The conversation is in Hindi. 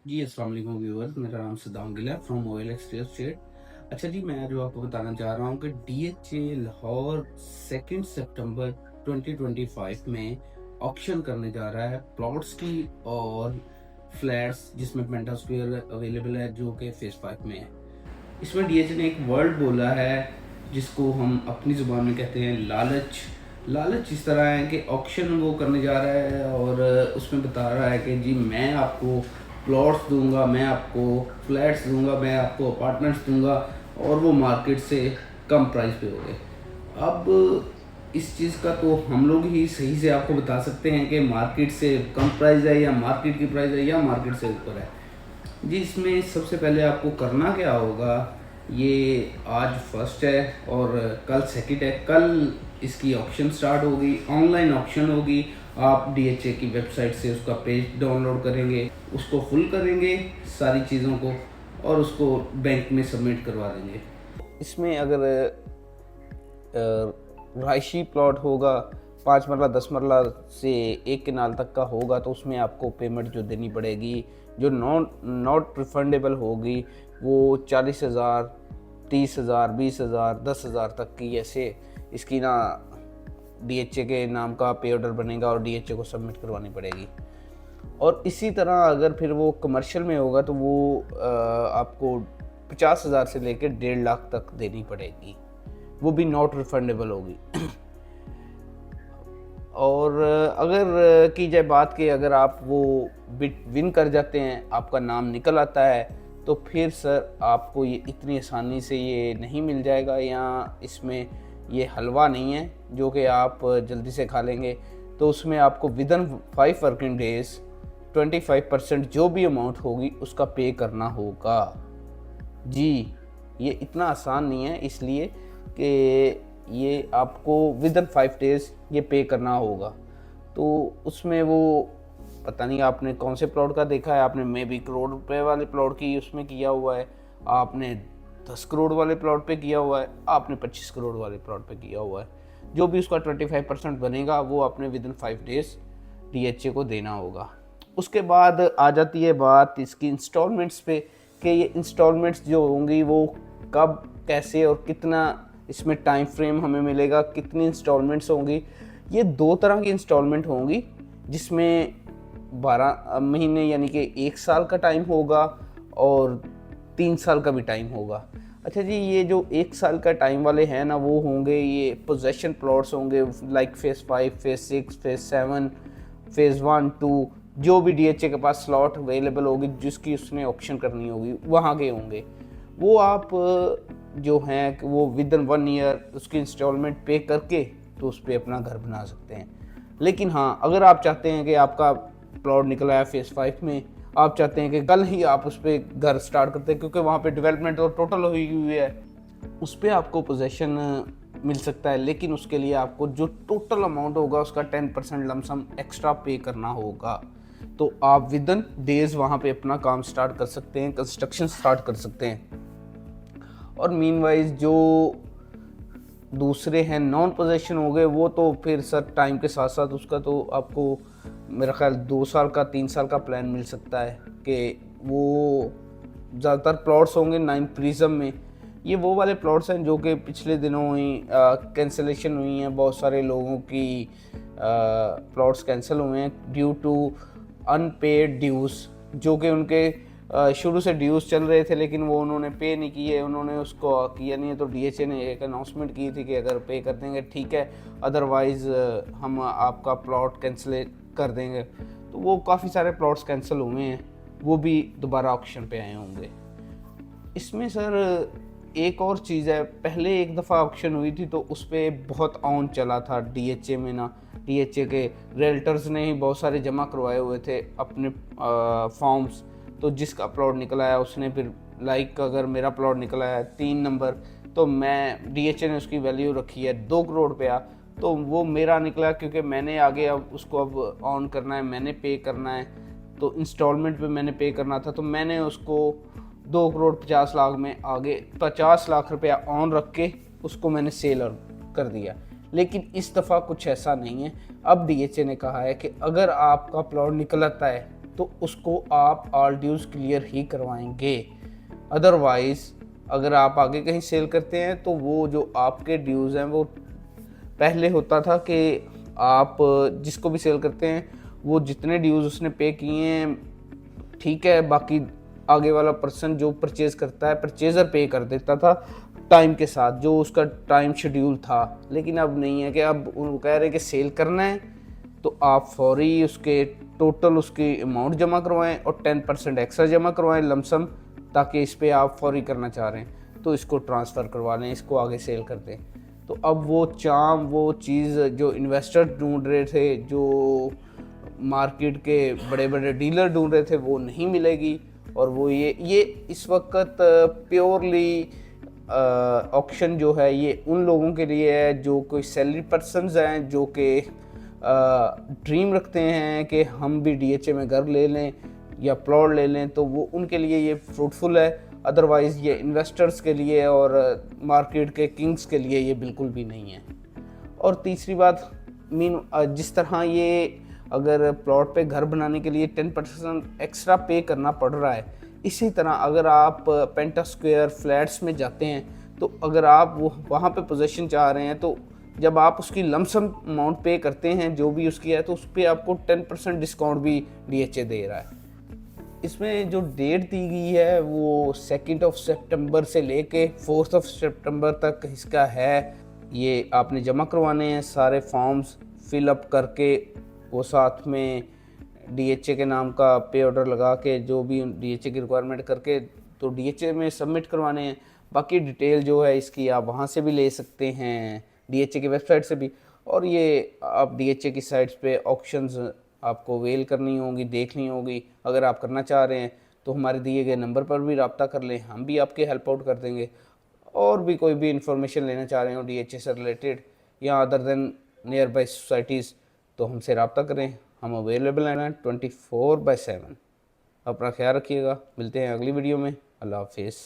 जी, अस्सलाम वालेकुम व्यूअर्स, मेरा नाम सद्दाम गिल है फ्रॉम OLX रियल एस्टेट। अच्छा जी, मैं जो आपको बताना चाह रहा हूँ कि DHA लाहौर 2 सितंबर 2025 में ऑक्शन करने जा रहा है प्लॉट्स की और फ्लैट्स, जिसमें पेंटास्क्वेयर अवेलेबल है जो कि फेज़ 5 में है। इसमें DHA ने एक वर्ड बोला है जिसको हम अपनी ज़ुबान में कहते हैं लालच। लालच इस तरह है कि ऑक्शन वो करने जा रहा है और उसमें बता रहा है कि जी मैं आपको प्लॉट्स दूंगा, मैं आपको फ्लैट्स दूंगा, मैं आपको अपार्टमेंट्स दूंगा और वो मार्केट से कम प्राइस पे होंगे। अब इस चीज़ का तो हम लोग ही सही से आपको बता सकते हैं कि मार्केट से कम प्राइस है या मार्केट की प्राइस है या मार्केट से ऊपर है। जी, इसमें सबसे पहले आपको करना क्या होगा, ये आज फर्स्ट है और कल सेकंड है। कल इसकी ऑक्शन स्टार्ट होगी, ऑनलाइन ऑक्शन होगी। आप DHA की वेबसाइट से उसका पेज डाउनलोड करेंगे, उसको फुल करेंगे सारी चीज़ों को और उसको बैंक में सबमिट करवा देंगे। इसमें अगर रहायशी प्लॉट होगा, 5 मरला 10 मरला से 1 कनाल तक का होगा, तो उसमें आपको पेमेंट जो देनी पड़ेगी, जो नॉट रिफंडेबल होगी, वो 40,000, 30,000, 20,000, 10,000 तक की, ऐसे इसकी ना DHA के नाम का पे ऑर्डर बनेगा और DHA को सबमिट करवानी पड़ेगी। और इसी तरह अगर फिर वो कमर्शियल में होगा तो वो आपको 50,000 से लेकर 1.5 लाख तक देनी पड़ेगी, वो भी नॉट रिफंडेबल होगी। और अगर की जाए बात कि अगर आप वो बिट विन कर जाते हैं, आपका नाम निकल आता है, तो फिर सर आपको ये इतनी आसानी से ये नहीं मिल जाएगा, या इसमें ये हलवा नहीं है जो कि आप जल्दी से खा लेंगे। तो उसमें आपको विदिन 5 वर्किंग डेज 25% जो भी अमाउंट होगी उसका पे करना होगा। जी, ये इतना आसान नहीं है, इसलिए कि ये आपको विदिन 5 डेज़ ये पे करना होगा। तो उसमें वो पता नहीं आपने कौन से प्लॉट का देखा है, आपने मे बी करोड़ रुपए वाले प्लॉट की उसमें किया हुआ है, आपने 10 करोड़ वाले प्लॉट पे किया हुआ है, आपने 25 करोड़ वाले प्लॉट पे किया हुआ है। जो भी उसका 25% बनेगा वो आपने विदिन 5 डेज़ DHA को देना होगा। उसके बाद आ जाती है बात इसकी इंस्टॉलमेंट्स पे, कि ये इंस्टॉलमेंट्स जो होंगी वो कब, कैसे और कितना इसमें टाइम फ्रेम हमें मिलेगा, कितनी इंस्टॉलमेंट्स होंगी। ये 2 तरह की इंस्टॉलमेंट होंगी, जिसमें 12 महीने यानी कि 1 साल का टाइम होगा और 3 साल का भी टाइम होगा। अच्छा जी, ये जो 1 साल का टाइम वाले हैं ना, वो होंगे ये पोजेशन प्लॉट्स होंगे, like phase 5, phase 6, phase 7, phase 1, 2, जो भी DHA के पास स्लॉट अवेलेबल होगी, जिसकी उसने ऑप्शन करनी होगी, वहाँ के होंगे। वो आप जो हैं वो विदिन 1 ईयर उसकी इंस्टॉलमेंट पे करके तो उस पर अपना घर बना सकते हैं। लेकिन हाँ, अगर आप चाहते हैं कि आपका प्लॉट निकला है फेज़ 5 में, आप चाहते हैं कि कल ही आप उस पर घर स्टार्ट करते हैं, क्योंकि वहाँ पे डेवलपमेंट और टोटल हुई हुई है, उस पर आपको पोजेशन मिल सकता है। लेकिन उसके लिए आपको जो टोटल अमाउंट होगा उसका 10% लमसम एक्स्ट्रा पे करना होगा। तो आप विदिन डेज वहाँ पे अपना काम स्टार्ट कर सकते हैं, कंस्ट्रक्शन स्टार्ट कर सकते हैं। और मीनवाइज जो दूसरे हैं नॉन पोजेशन हो गए, वो तो फिर सर टाइम के साथ साथ उसका तो आपको मेरा ख्याल 2 साल का 3 साल का प्लान मिल सकता है, कि वो ज़्यादातर प्लॉट्स होंगे 9 प्रिज्म में। ये वो वाले प्लॉट्स हैं जो कि पिछले दिनों ही कैंसिलेशन हुई हैं, बहुत सारे लोगों की प्लॉट्स कैंसिल हुए हैं ड्यू टू अनपेड ड्यूज़, जो कि उनके शुरू से ड्यूज़ चल रहे थे लेकिन वो उन्होंने पे नहीं किए, उन्होंने उसको किया नहीं है। तो DHA ने एक अनाउंसमेंट की थी कि अगर पे कर देंगे ठीक है, अदरवाइज़ हम आपका प्लॉट कैंसिल कर देंगे। तो वो काफ़ी सारे प्लॉट्स कैंसिल हुए हैं, वो भी दोबारा ऑक्शन पे आए होंगे। इसमें सर एक और चीज़ है, पहले एक दफ़ा ऑक्शन हुई थी तो उस पर बहुत ऑन चला था DHA में ना, DHA के रियल्टर्स ने ही बहुत सारे जमा करवाए हुए थे अपने फॉर्म्स। तो जिसका प्लॉट निकला है उसने फिर, लाइक अगर मेरा प्लॉट निकला है 3 नंबर, तो मैं DHA ने उसकी वैल्यू रखी है 2 करोड़ रुपया, तो वो मेरा निकला क्योंकि मैंने आगे अब उसको अब ऑन करना है, मैंने पे करना है, तो इंस्टॉलमेंट पे मैंने पे करना था, तो मैंने उसको 2 करोड़ 50 लाख में आगे 50 लाख रुपया ऑन रख के उसको मैंने सेल कर दिया। लेकिन इस दफ़ा कुछ ऐसा नहीं है। अब DHA ने कहा है कि अगर आपका प्लॉट निकलता है तो उसको आप ऑल ड्यूज़ क्लियर ही करवाएंगे। अदरवाइज़ अगर आप आगे कहीं सेल करते हैं तो वो जो आपके ड्यूज़ हैं वो पहले होता था कि आप जिसको भी सेल करते हैं वो जितने ड्यूज़ उसने पे किए हैं ठीक है, बाकी आगे वाला पर्सन जो परचेज़ करता है परचेज़र पे कर देता था टाइम के साथ, जो उसका टाइम शेड्यूल था। लेकिन अब नहीं है कि अब वो कह रहे हैं कि सेल करना है तो आप फौरी उसके टोटल उसकी अमाउंट जमा करवाएं और 10% एक्स्ट्रा जमा करवाएं लमसम, ताकि इस पे आप फौरी करना चाह रहे हैं तो इसको ट्रांसफ़र करवा लें, इसको आगे सेल कर दें। तो अब वो चाम, वो चीज़ जो इन्वेस्टर ढूंढ रहे थे, जो मार्केट के बड़े बड़े डीलर ढूंढ रहे थे, वो नहीं मिलेगी। और वो ये इस वक्त प्योरली ऑक्शन जो है ये उन लोगों के लिए है जो कोई सैलरी पर्सनस हैं, जो कि ड्रीम रखते हैं कि हम भी डीएचए में घर ले लें या प्लॉट ले लें, तो वो उनके लिए ये फ्रूटफुल है। अदरवाइज़ ये इन्वेस्टर्स के लिए और मार्केट के किंग्स के लिए ये बिल्कुल भी नहीं है। और तीसरी बात, जिस तरह ये अगर प्लॉट पे घर बनाने के लिए 10% एक्स्ट्रा पे करना पड़ रहा है, इसी तरह अगर आप पेंटा स्क्वायर फ्लैट्स में जाते हैं तो अगर आप वो वहाँ पे पोजीशन चाह रहे हैं तो जब आप उसकी लमसम अमाउंट पे करते हैं जो भी उसकी है, तो उस पर आपको 10% डिस्काउंट भी डीएचए दे रहा है। इसमें जो डेट दी गई है वो 2 सितंबर से लेके 4 सितंबर तक इसका है। ये आपने जमा करवाने हैं सारे फॉर्म्स फिलअप करके, वो साथ में डीएचए के नाम का पे ऑर्डर लगा के जो भी डीएचए की रिक्वायरमेंट करके तो डीएचए में सबमिट करवाने हैं। बाकी डिटेल जो है इसकी आप वहाँ से भी ले सकते हैं, डीएचए की वेबसाइट से भी। और ये आप डीएचए की साइट्स पे ऑक्शंस आपको वेल करनी होगी, देखनी होगी। अगर आप करना चाह रहे हैं तो हमारे दिए गए नंबर पर भी रब्ता कर लें, हम भी आपके हेल्प आउट कर देंगे। और भी कोई भी इंफॉर्मेशन लेना चाह रहे हो डीएचए से रिलेटेड या other than near by societies, तो हमसे रब्ता करें। हम अवेलेबल हैं 24/7। अपना ख्याल रखिएगा, मिलते हैं अगली वीडियो में। अल्लाह हाफिज़।